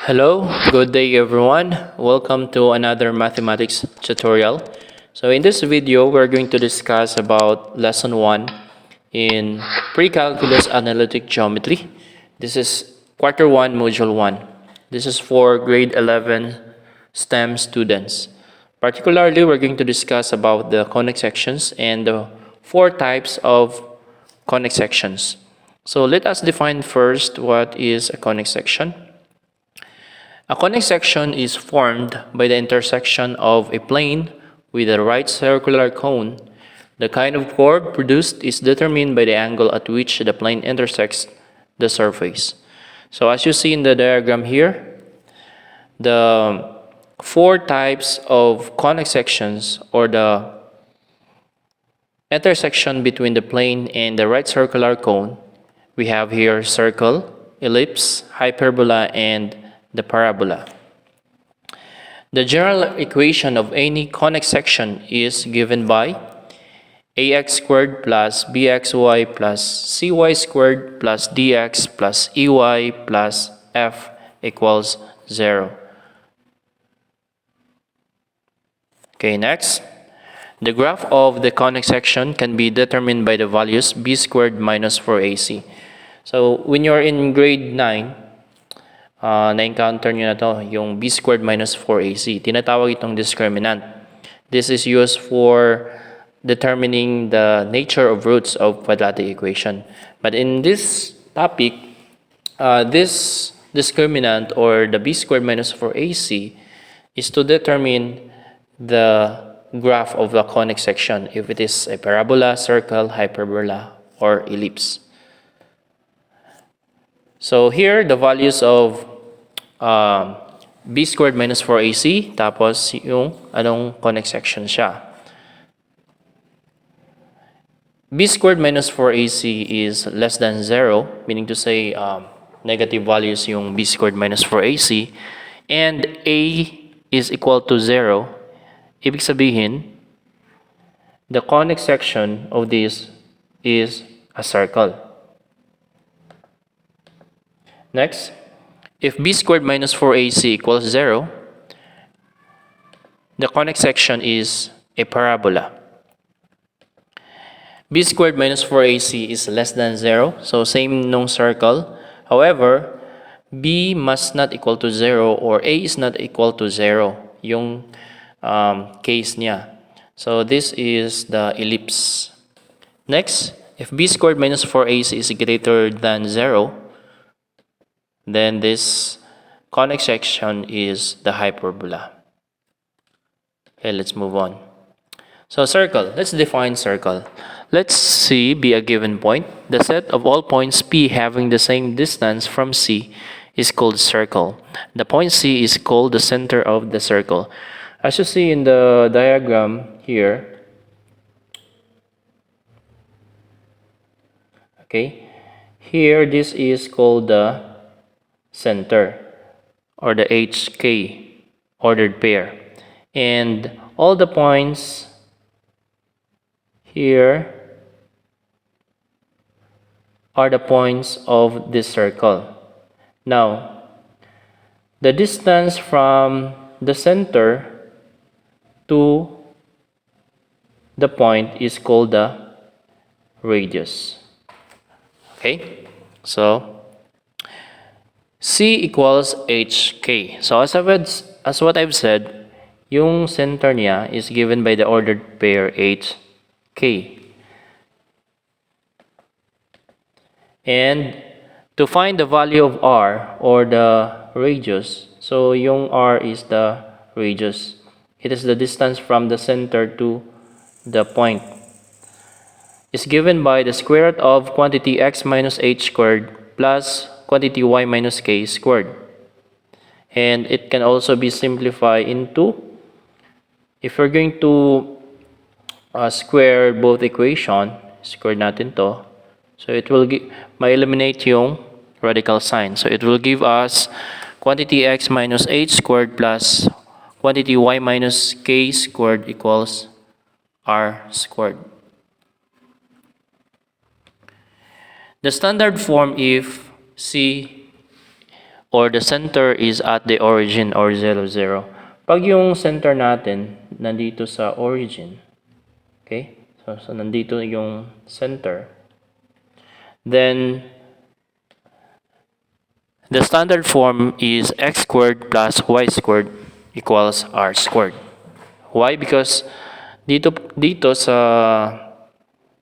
Hello, good day everyone. Welcome to another mathematics tutorial. So in this video, we're going to discuss about lesson 1 in Pre-Calculus Analytic Geometry. This is quarter 1, module 1. This is for grade 11 STEM students. Particularly, we're going to discuss about the conic sections and the 4 types of conic sections. So let us define first what is a conic section. A conic section is formed by the intersection of a plane with a right circular cone. The kind of curve produced is determined by the angle at which the plane intersects the surface. So as you see in the diagram here, the 4 types of conic sections, or the intersection between the plane and the right circular cone, we have here circle, ellipse, hyperbola, and the parabola. The general equation of any conic section is given by ax squared plus bxy plus cy squared plus dx plus ey plus f equals 0. Okay, next. The graph of the conic section can be determined by the values b squared minus 4ac. So when you're in grade 9, na-encounter nyo na to, yung b squared minus 4ac. Tinatawag itong discriminant. This is used for determining the nature of roots of quadratic equation. But in this topic, this discriminant, or the b squared minus 4ac, is to determine the graph of the conic section, if it is a parabola, circle, hyperbola, or ellipse. So here, the values of b squared minus 4ac, tapos yung anong conic section siya. b squared minus 4ac is less than 0, meaning to say negative values yung b squared minus 4ac, and a is equal to 0. Ibig sabihin, the conic section of this is a circle. Next, if b squared minus 4ac equals 0, the conic section is a parabola. b squared minus 4ac is less than 0, so same nung circle. However, b must not equal to 0, or a is not equal to 0, yung case niya. So this is the ellipse. Next, if b squared minus 4ac is greater than 0, then this conic section is the hyperbola. Okay, let's move on. So circle, let's define circle. Let C be a given point. The set of all points P having the same distance from C is called circle. The point C is called the center of the circle. As you see in the diagram here, okay, here this is called the center, or the HK ordered pair, and all the points here are the points of this circle. Now, the distance from the center to the point is called the radius. Okay, so C equals HK. So as what I've said, yung center niya is given by the ordered pair HK. And to find the value of R, or the radius, so yung R is the radius. It is the distance from the center to the point. It's given by the square root of quantity x minus h squared plus quantity y minus k squared. And it can also be simplified into, if we're going to square both equation, square natin to, so it will ma-eliminate yung radical sign. So it will give us quantity x minus h squared plus quantity y minus k squared equals r squared. The standard form, if C or the center is at the origin or 0, 0. Pag yung center natin nandito sa origin, okay? So nandito yung center, then the standard form is x squared plus y squared equals r squared. Why? Because dito sa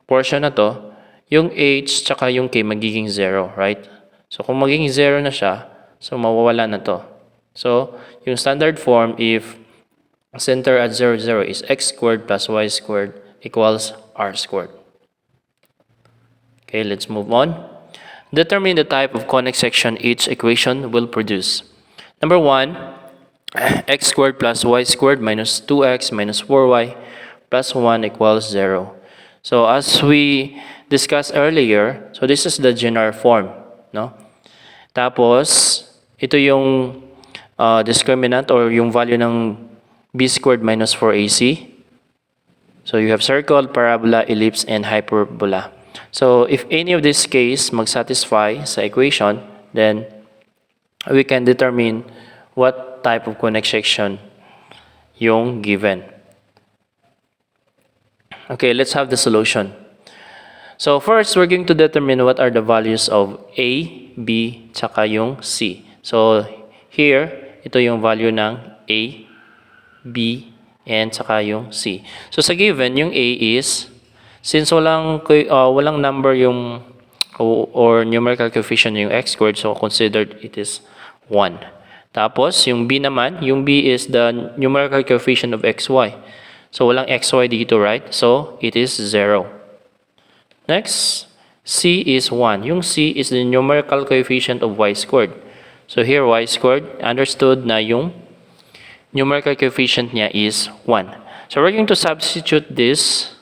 portion na to, yung h tsaka yung k magiging 0, right? So kung magiging 0 na siya, so mawawala na to. So yung standard form, if center at 0, 0 is x squared plus y squared equals r squared. Okay, let's move on. Determine the type of conic section each equation will produce. Number 1, x squared plus y squared minus 2x minus 4y plus 1 equals 0. So as we discussed earlier, so this is the general form, no? Tapos, ito yung discriminant or yung value ng b squared minus 4ac. So you have circle, parabola, ellipse, and hyperbola. So if any of this case mag-satisfy sa equation, then we can determine what type of conic section yung given. Okay, let's have the solution. So first, we're going to determine what are the values of A, B, tsaka yung C. So here, ito yung value ng A, B, and tsaka yung C. So sa given, yung A is, since walang number yung or numerical coefficient yung x squared, so considered it is 1. Tapos yung B naman, yung B is the numerical coefficient of xy. So walang xy dito, right? So it is 0. Next, C is 1. Yung C is the numerical coefficient of y squared. So here y squared, understood na yung numerical coefficient niya is 1. So we're going to substitute this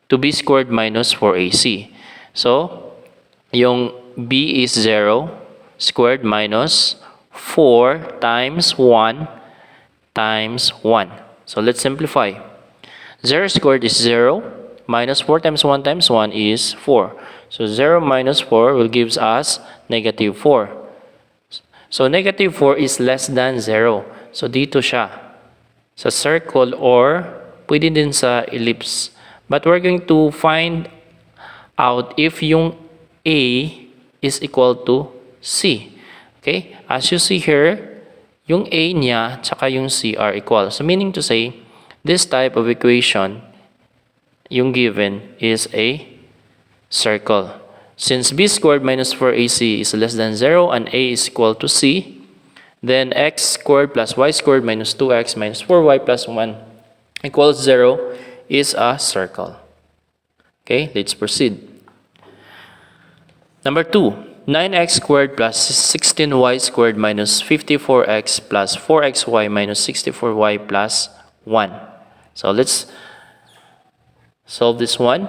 to b squared minus 4ac. So, yung b is 0 squared minus 4 times 1 times 1. So, let's simplify. 0 squared is 0 minus 4 times 1 times 1 is 4. So, 0 minus 4 will gives us negative 4. So, negative 4 is less than 0. So, dito siya sa circle or pwede din sa ellipse. But we're going to find out if yung A is equal to C. Okay? As you see here, yung A niya tsaka yung C are equal. So meaning to say, this type of equation, yung given is a circle. Since b squared minus 4ac is less than 0 and A is equal to C, then x squared plus y squared minus 2x minus 4y plus 1 equals 0 is a circle. Okay, let's proceed. Number 2, 9x squared plus 16y squared minus 54x plus 4xy minus 64y plus 1. So let's solve this one.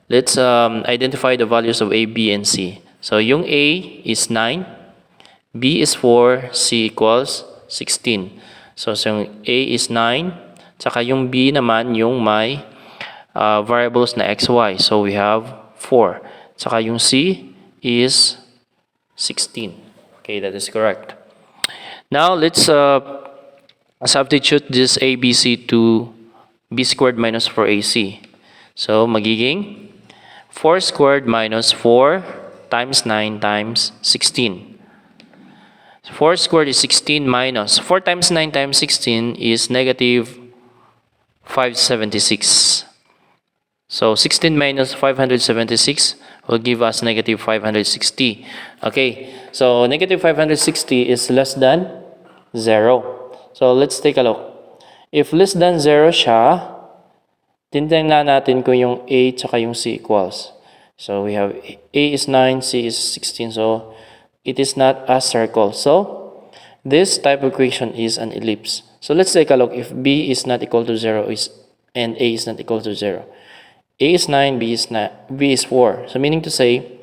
Let's identify the values of A, B, and C. So yung A is 9, B is 4, C equals 16. So yung A is 9, tsaka yung B naman yung may variables na xy. So we have 4. Tsaka yung C is 16. Okay, that is correct. Now let's substitute this ABC to B squared minus 4AC. So magiging 4 squared minus 4 times 9 times 16. 4 squared is 16 minus 4 times 9 times 16 is negative 576. So 16 minus 576 will give us negative 560. Okay, so negative 560 is less than 0. So let's take a look. If less than 0 siya, tintingnan natin kung yung A tsaka yung C equals. So we have A is 9, C is 16. So it is not a circle. So this type of equation is an ellipse. So let's take a look if B is not equal to 0 and A is not equal to 0. A is 9, B is 4. So meaning to say,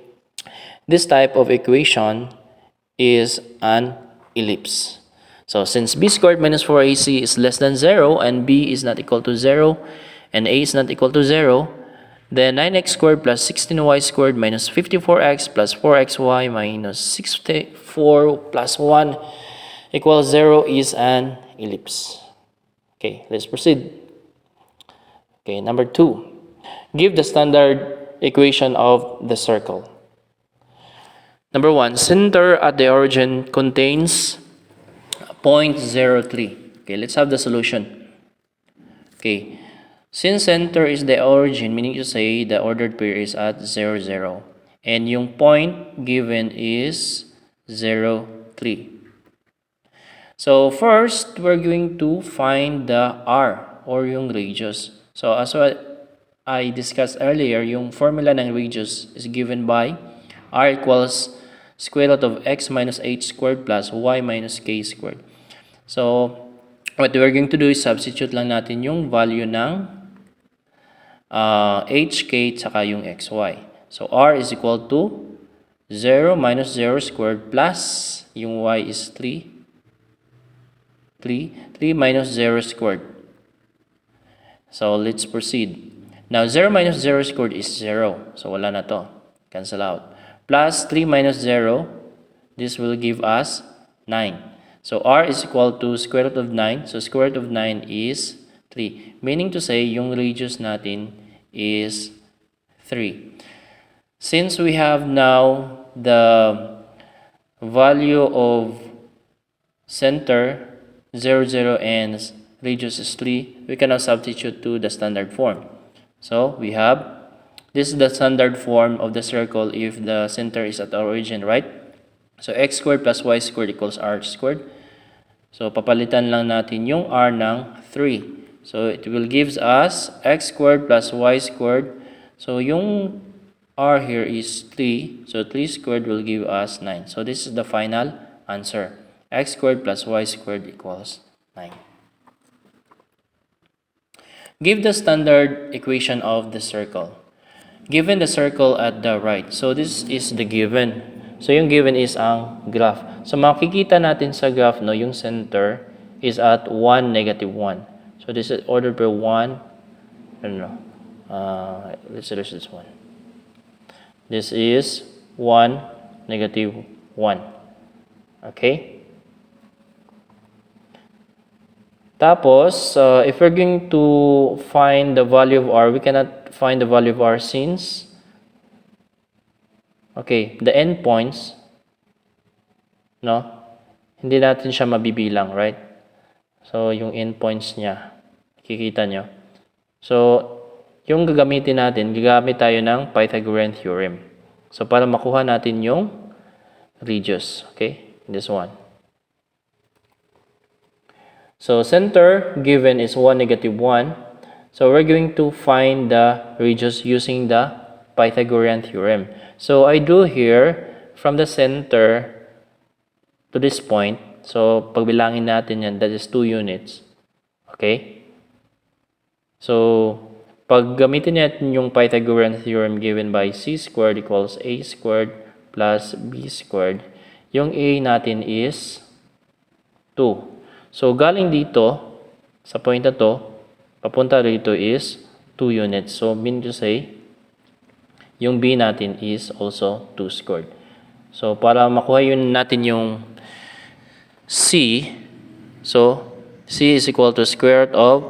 this type of equation is an ellipse. So since B squared minus 4AC is less than 0 and B is not equal to 0 and A is not equal to 0, Then 9x squared plus 16y squared minus 54x plus 4xy minus 64 plus 1 equals 0 is an ellipse. Okay, let's proceed. Okay, number 2. Give the standard equation of the circle. Number 1, center at the origin contains 0.03. Okay, let's have the solution. Okay, since center is the origin, meaning to say the ordered pair is at 0, 0. And yung point given is 0, 3. So first, we're going to find the r or yung radius. So as what I discussed earlier, yung formula ng radius is given by r equals square root of x minus h squared plus y minus k squared. So what we're going to do is substitute lang natin yung value ng hk tsaka yung xy. So r is equal to 0 minus 0 squared plus yung y is 3 minus 0 squared. So let's proceed. Now 0 minus 0 squared is 0. So wala na to. Cancel out. Plus 3 minus 0, this will give us 9. So r is equal to square root of 9. So square root of 9 is 3. Meaning to say, yung radius natin is 3. Since we have now the value of center 0, 0 and radius is 3, we can now substitute to the standard form. So we have, this is the standard form of the circle if the center is at the origin, right? So x squared plus y squared equals r squared. So papalitan lang natin yung r ng 3. So it will gives us x squared plus y squared. So yung r here is 3. So 3 squared will give us 9. So this is the final answer. X squared plus y squared equals 9. Give the standard equation of the circle. Given the circle at the right. So this is the given. So yung given is ang graph. So makikita natin sa graph, no, yung center is at 1, negative 1. So this is ordered by 1. Let's erase this one. This is 1, negative 1. Okay? Tapos, if we're going to find the value of r, we cannot find the value of r since, okay, the endpoints, no, hindi natin siya mabibilang, right? So, yung endpoints niya, kikita nyo. So, yung gagamitin natin, gagamit tayo ng Pythagorean theorem. So, para makuha natin yung radius, okay, this one. So center given is 1, negative 1. So we're going to find the radius using the Pythagorean theorem. So I drew here from the center to this point. So pagbilangin natin yan, that is 2 units. Okay? So pag gamitin natin yung Pythagorean theorem given by c squared equals a squared plus b squared, yung a natin is 2. So, galing dito, sa point na to, papunta rito is 2 units. So, mean to say, yung b natin is also 2 squared. So, para makuha yun natin yung c, so, c is equal to square root of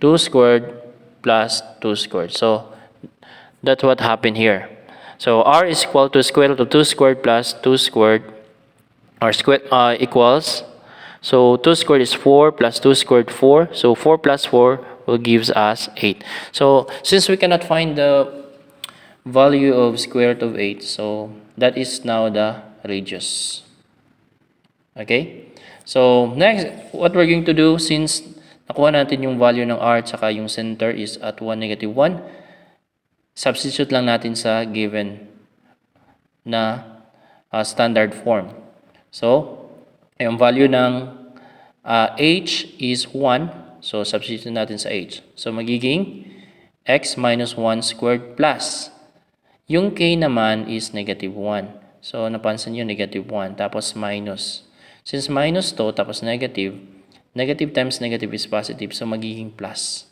2 squared plus 2 squared. So, that's what happened here. So r is equal to square root of 2 squared plus 2 squared, or squared equals, so 2 squared is 4 plus 2 squared 4. So 4 plus 4 will gives us 8. So since we cannot find the value of square root of 8, so that is now the radius. Okay? So next, what we're going to do, since nakuha natin yung value ng r tsaka yung center is at 1, negative 1, substitute lang natin sa given na standard form. So, yung value ng h is 1. So, substitute natin sa h. So, magiging x minus 1 squared plus. Yung k naman is negative 1. So, napansin nyo, negative 1. Tapos minus. Since minus to, tapos negative, Negative times negative is positive, so magiging plus.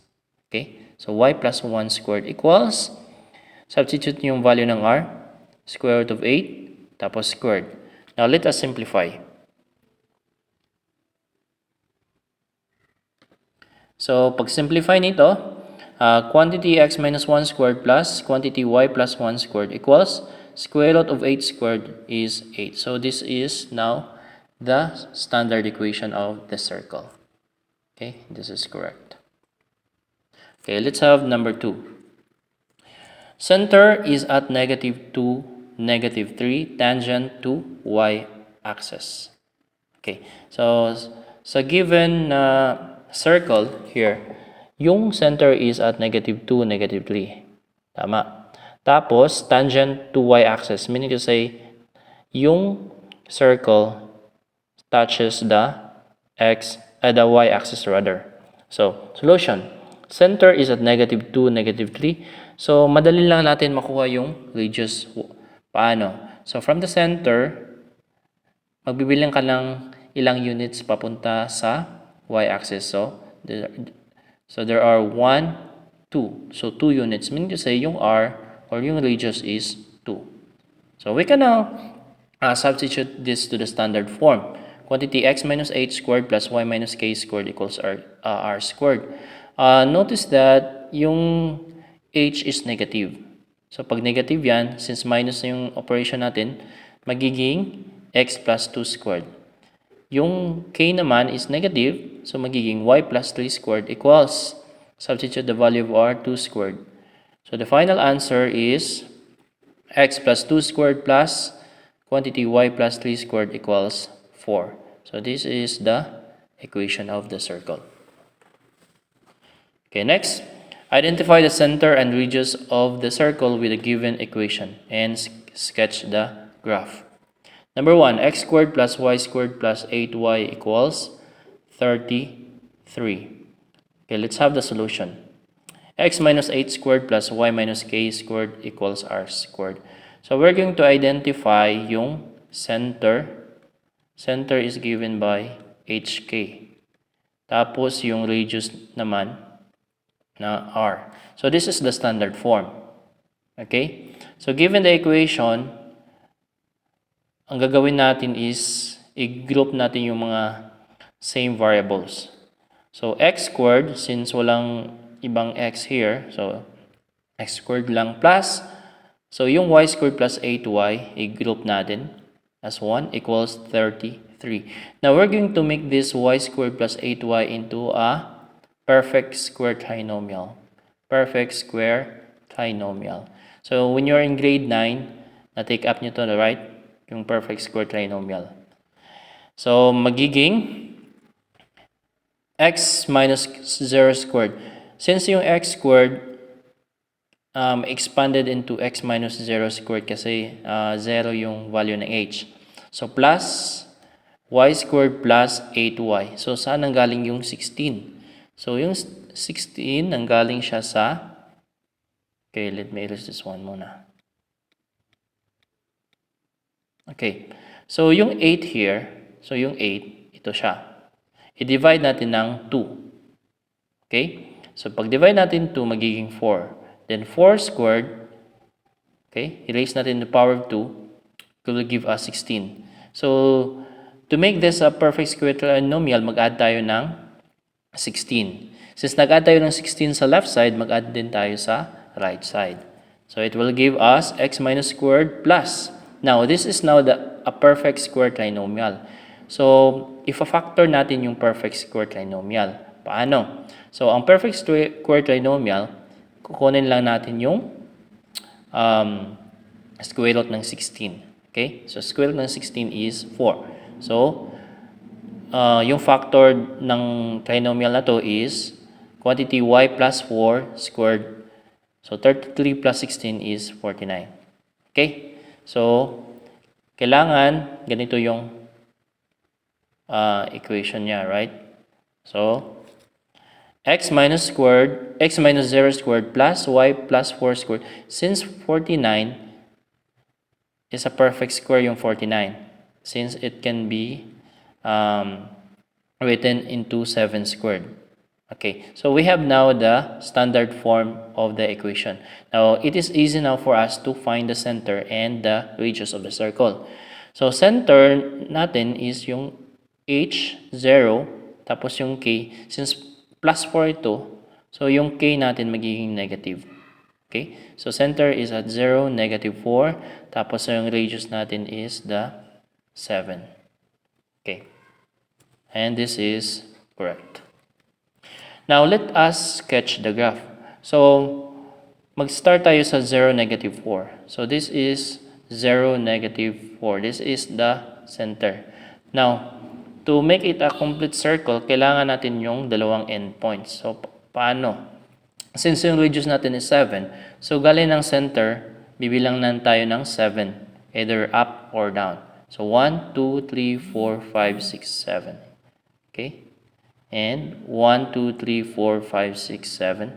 Okay? So y plus 1 squared equals, substitute yung value ng r, square root of 8, tapos squared. Now, let us simplify. So, pag simplify nito, quantity x minus 1 squared plus quantity y plus 1 squared equals square root of 8 squared is 8. So, this is now the standard equation of the circle. Okay, this is correct. Okay, let's have number 2. Center is at negative 2, negative 3, tangent to y-axis. Okay, so sa given circle here, yung center is at negative 2, negative 3. Tama. Tapos, tangent to y-axis, meaning to say, yung circle touches the the y-axis rather. So, solution. Center is at negative 2, negative 3. So, madali lang natin makuha yung radius. Paano? So, from the center, magbibilang ka ng ilang units papunta sa y-axis. So there are 1, 2. So, 2 units. Meaning to say, yung r or yung radius is 2. So, we can now substitute this to the standard form. Quantity x minus 8 squared plus y minus k squared equals r squared. Notice that yung h is negative. So, pag negative yan, since minus yung operation natin, magiging x plus 2 squared. Yung k naman is negative, so magiging y plus 3 squared equals, substitute the value of r, 2 squared. So the final answer is x plus 2 squared plus quantity y plus 3 squared equals 4. So this is the equation of the circle. Okay, next, identify the center and radius of the circle with a given equation and sketch the graph. Number 1, x squared plus y squared plus 8y equals 33. Okay, let's have the solution. X minus 8 squared plus y minus k squared equals r squared. So we're going to identify yung center. Center is given by hk. Tapos yung radius naman na r. So this is the standard form. Okay? So given the equation, ang gagawin natin is i-group natin yung mga same variables. So, x squared, since walang ibang x here, so x squared lang plus, so yung y squared plus 8y, i-group natin as 1 equals 33. Now, we're going to make this y squared plus 8y into a perfect square trinomial. Perfect square trinomial. So, when you're in grade 9, na-take up nyo to, right? Yung perfect square trinomial. So, magiging x minus 0 squared. Since yung x squared expanded into x minus 0 squared kasi 0 yung value ng h. So, plus y squared plus 8y. So, saan nanggaling yung 16? So, yung 16 nanggaling siya sa... Okay, let me erase this one muna. Okay, so yung 8 here, so yung 8, ito siya. I-divide natin ng 2. Okay, so pag-divide natin 2, magiging 4. Then 4 squared, okay, erase natin the power of 2, it will give us 16. So, to make this a perfect square trinomial, mag-add tayo ng 16. Since nag-add tayo ng 16 sa left side, mag-add din tayo sa right side. So, it will give us x minus squared plus. Now, this is now a perfect square trinomial. So, if a-factor natin yung perfect square trinomial, paano? So, ang perfect square trinomial, kukunin lang natin yung square root ng 16. Okay? So, square root ng 16 is 4. So, yung factor ng trinomial na to is quantity y plus 4 squared. So, 33 plus 16 is 49. Okay? So, kailangan ganito yung equation niya, right? So, x minus 0 squared plus y plus 4 squared. Since 49 is a perfect square yung 49. Since it can be written into 7 squared. Okay, so we have now the standard form of the equation. Now, it is easy now for us to find the center and the radius of the circle. So, center natin is yung h, 0, tapos yung k. Since plus 4 ito, so yung k natin magiging negative. Okay, so center is at 0, negative 4, tapos yung radius natin is the 7. Okay, and this is correct. Now, let us sketch the graph. So, mag-start tayo sa 0, negative 4. So, this is 0, negative 4. This is the center. Now, to make it a complete circle, kailangan natin yung dalawang endpoints. So, paano? Since yung radius natin is 7, so galing ng center, bibilang na tayo ng 7, either up or down. So, 1, 2, 3, 4, 5, 6, 7. Okay? And 1, 2, 3, 4, 5, 6, 7.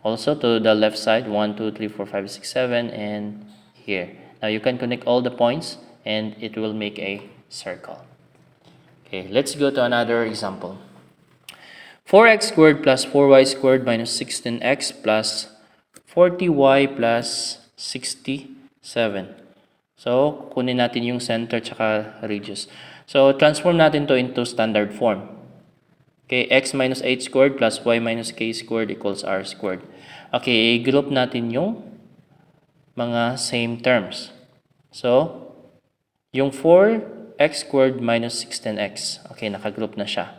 Also to the left side, 1, 2, 3, 4, 5, 6, 7, and here. Now you can connect all the points and it will make a circle. Okay, let's go to another example. 4x squared plus 4y squared minus 16x plus 40y plus 67. So, kunin natin yung center tsaka radius. So, transform natin to into standard form. Okay, x minus h squared plus y minus k squared equals r squared. Okay, i-group natin yung mga same terms. So, yung 4x squared minus 16x. Okay, nakagroup na siya.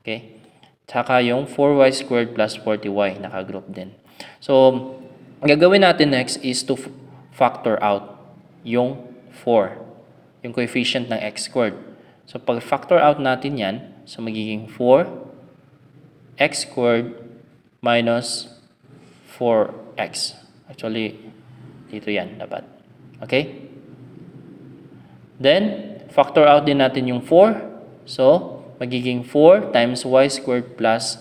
Okay. Tsaka yung 4y squared plus 40y, nakagroup din. So, gagawin natin next is to factor out yung 4, yung coefficient ng x squared. So, pag factor out natin yan, so magiging 4x squared minus 4x. Actually, dito yan dapat. Okay? Then, factor out din natin yung 4. So, magiging 4 times y squared plus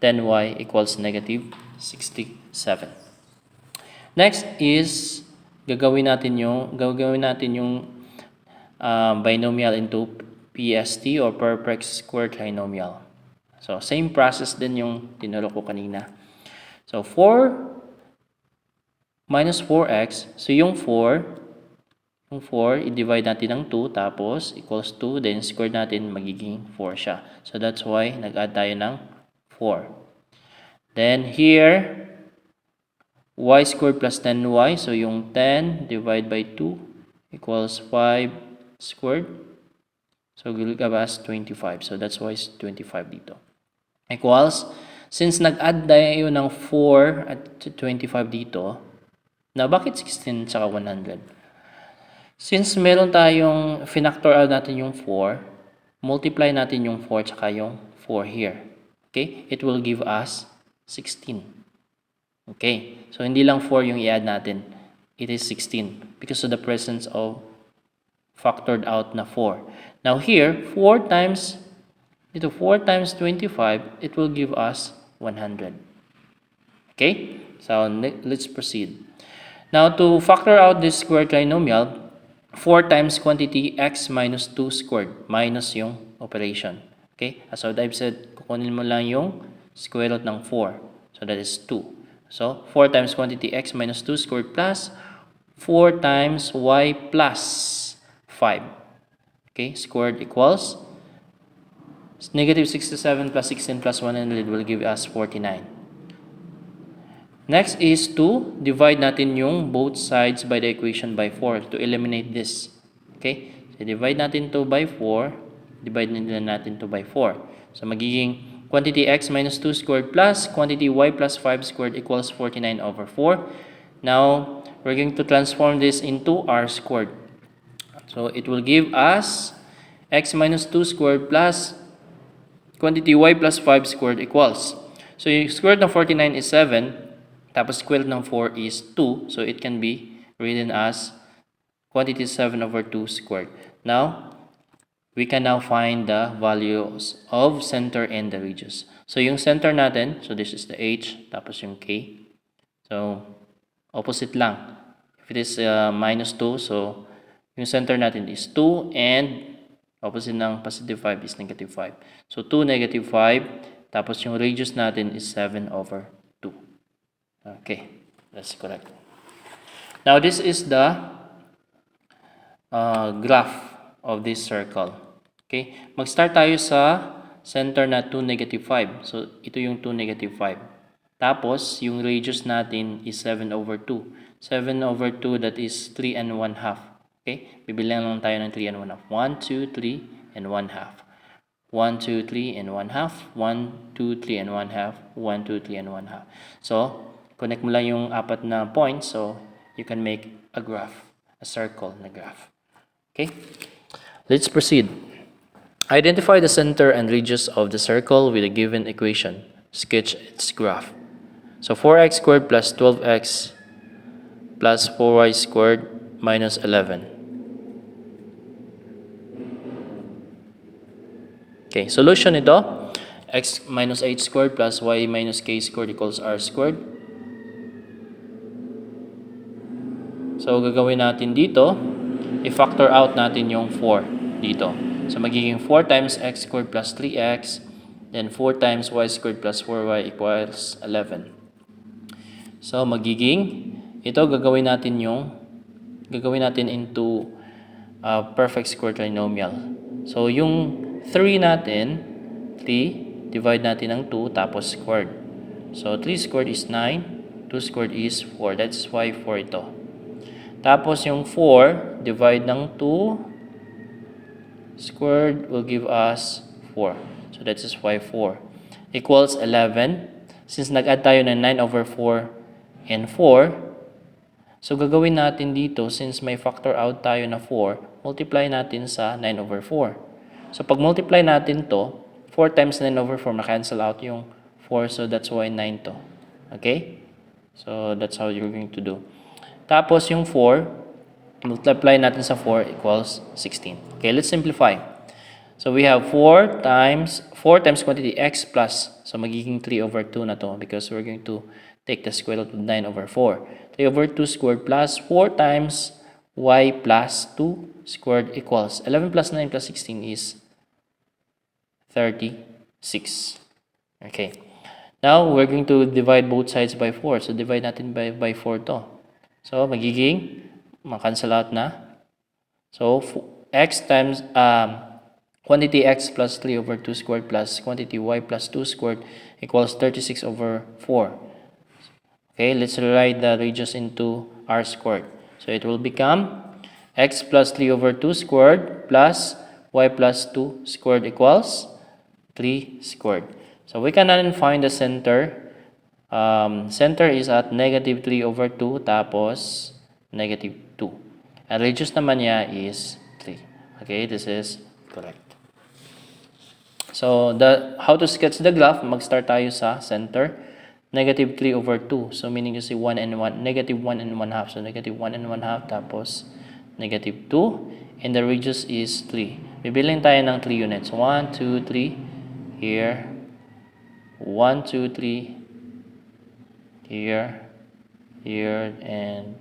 10y equals negative 67. Next is, gagawin natin yung binomial into PST or perfect square trinomial. So, same process din yung tinuro ko kanina. So, 4 minus 4x. So, yung 4, i-divide natin ng 2, tapos equals 2, then square natin, magiging 4 siya. So, that's why nag-add tayo ng 4. Then, here, y squared plus 10y. So, yung 10 divided by 2 equals 5 squared. So, gilgabas 25. So, that's why it's 25 dito. Equals, since nag-add tayo ng 4 at 25 dito, na bakit 16 saka 100? Since meron tayong finactor out natin yung 4, multiply natin yung 4 tsaka yung 4 here. Okay? It will give us 16. Okay? So, hindi lang 4 yung i-add natin. It is 16 because of the presence of factored out na 4. Now here, 4 times 25, it will give us 100. Okay? So, let's proceed. Now, to factor out this square trinomial, 4 times quantity x minus 2 squared minus yung operation. Okay? As what I've said, kukunin mo lang yung square root ng 4. So, that is 2. So, 4 times quantity x minus 2 squared plus 4 times y plus 5. Okay? Squared equals negative 67 plus 16 plus 100 will give us 49. Next is to divide natin yung both sides by the equation by 4 to eliminate this. Okay? So, divide natin to by 4. Divide natin to by 4. So, magiging quantity x minus 2 squared plus quantity y plus 5 squared equals 49 over 4. Now, we're going to transform this into r squared. So, it will give us x minus 2 squared plus quantity y plus 5 squared equals. So, yung square root ng 49 is 7. Tapos square root ng 4 is 2. So, it can be written as quantity 7 over 2 squared. Now, we can now find the values of center and the radius. So, yung center natin, so this is the h, tapos yung k. So, opposite lang. If it is minus 2, so yung center natin is 2 and Opposite ng positive 5 is negative 5. So 2, negative 5. Tapos yung radius natin is 7 over 2. Okay, that's correct. Now this is the graph of this circle. Okay, mag-start tayo sa center na 2, negative 5. So ito yung 2, negative 5. Tapos yung radius natin is 7 over 2. 7 over 2, that is 3 and 1 half. Okay, bibilang lang tayo ng 3 and 1 half. 1, 2, 3, and 1 half. 1, 2, 3, and 1 half. 1, 2, 3, and 1 half. 1, 2, 3, and 1 half. So, connect mo lang yung apat na points. So, you can make a graph. A circle na graph. Okay, let's proceed. Identify the center and radius of the circle with a given equation. Sketch its graph. So, 4x squared plus 12x plus 4y squared minus 11. Okay, solution ito, x minus h squared plus y minus k squared equals r squared. So, gagawin natin dito, i-factor out natin yung 4 dito. So, magiging 4 times x squared plus 3x, then 4 times y squared plus 4y equals 11. So, magiging, ito gagawin natin into perfect square trinomial. So, yung 3 natin, 3, divide natin ng 2, tapos squared. So, 3 squared is 9, 2 squared is 4. That's why 4 ito. Tapos, yung 4, divide ng 2, squared will give us 4. So, that's why 4. Equals 11. Since nag-add tayo ng 9 over 4 and 4, so, gagawin natin dito, since may factor out tayo na 4, multiply natin sa 9 over 4. So, pag multiply natin to, 4 times 9 over 4, ma-cancel out yung 4. So, that's why 9 to. Okay? So, that's how you're going to do. Tapos, yung 4, multiply natin sa 4 equals 16. Okay, let's simplify. So, we have 4 times quantity x plus. So, magiging 3 over 2 na to because we're going to take the square root of 9 over 4. 3 over 2 squared plus 4 times y plus 2 squared equals 11 plus 9 plus 16 is 36. Okay. Now, we're going to divide both sides by 4. So, divide natin by 4 to. So, magiging, ma-cancel out na. So, x times, quantity x plus 3 over 2 squared plus quantity y plus 2 squared equals 36 over 4. Okay, let's rewrite the radius into r squared. So, it will become x plus 3 over 2 squared plus y plus 2 squared equals 3 squared. So, we can then find the center. Center is at negative 3 over 2 tapos negative 2. And radius naman niya is 3. Okay, this is correct. So, how to sketch the graph, mag-start tayo sa center. Negative 3 over 2. So, meaning you see 1 and 1, negative 1 and 1 half. So, negative 1 and 1 half tapos negative 2. And the radius is 3. Bibilang tayo ng 3 units. 1, 2, 3. Here. 1, 2, 3. Here. Here. And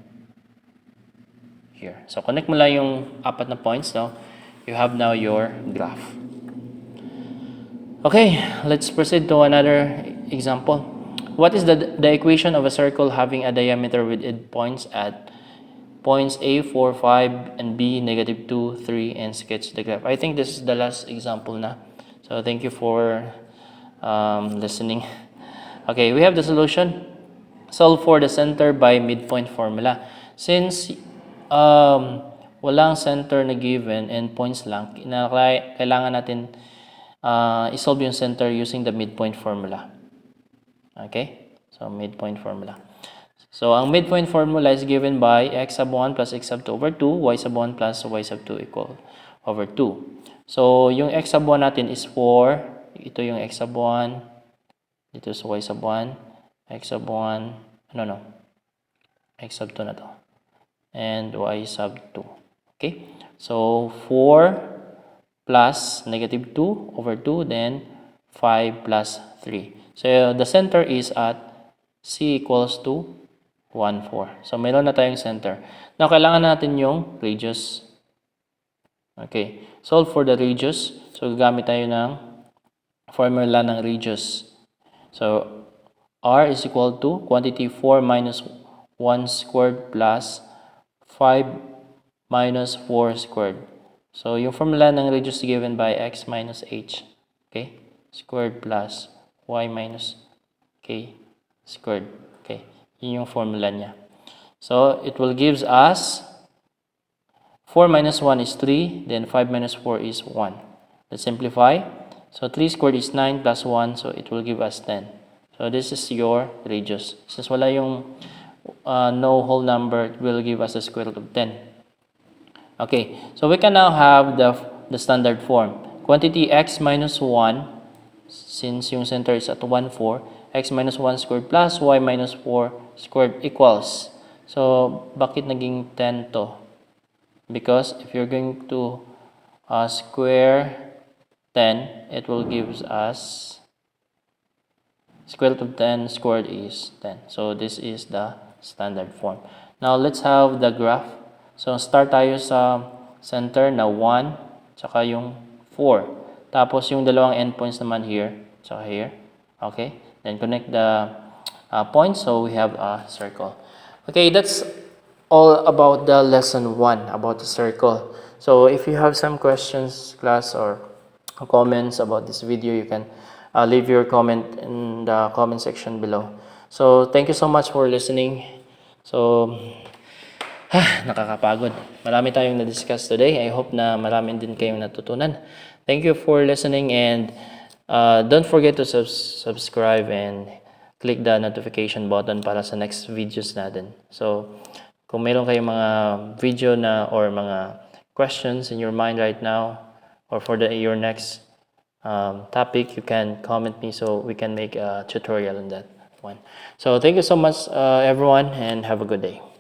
here. So, connect mo lang yung apat na points. No? You have now your graph. Okay, let's proceed to another example. What is the equation of a circle having a diameter with endpoints at points A, 4, 5, and B, negative 2, 3, and sketch the graph? I think this is the last example na. So, thank you for listening. Okay, we have the solution. Solve for the center by midpoint formula. Since walang center na given and points lang, kailangan natin isolve yung center using the midpoint formula. Okay? So, midpoint formula. So, ang midpoint formula is given by x sub 1 plus x sub 2 over 2, y sub 1 plus y sub 2 equal over 2. So, yung x sub 1 natin is 4. Ito yung x sub 1. Dito sa y sub 1. X sub 1. X sub 2 na to. And y sub 2. Okay? So, 4 plus negative 2 over 2. Then, 5 plus 3. So, the center is at c equals to 1, 4. So, meron na tayong center. Now, kailangan natin yung radius. Okay. solve for the radius. So gagamit tayo ng formula ng radius. So r is equal to quantity 4 minus 1 squared plus 5 minus 4 squared. So yung formula ng radius given by x minus h, okay, squared plus y minus k squared. Okay, yun yung formula niya. So it will gives us 4 minus 1 is 3, then 5 minus 4 is 1. Let's simplify. So 3 squared is 9 plus 1, so it will give us 10. So this is your radius. Since wala yung no whole number, it will give us the square root of 10. Okay, so we can now have the standard form. Quantity x minus 1, since yung center is at 1, 4, x minus 1 squared plus y minus 4 squared equals. So, bakit naging 10 to? Because if you're going to square 10, it will give us square root of 10 squared is 10. So, this is the standard form. Now, let's have the graph. So, start tayo sa center na 1, tsaka yung 4. Tapos, yung dalawang endpoints naman here, tsaka here. Okay? Then, connect the points. So, we have a circle. Okay, that's all about the lesson 1, about the circle. So, if you have some questions, class, or comments about this video, you can leave your comment in the comment section below. So, thank you so much for listening. So, nakakapagod. Marami tayong na-discuss today. I hope na marami din kayong natutunan. Thank you for listening, and don't forget to subscribe and click the notification button para sa next videos natin. So, kung meron kayong mga video na or mga questions in your mind right now or for your next topic, you can comment me so we can make a tutorial on that one. So, thank you so much everyone, and have a good day.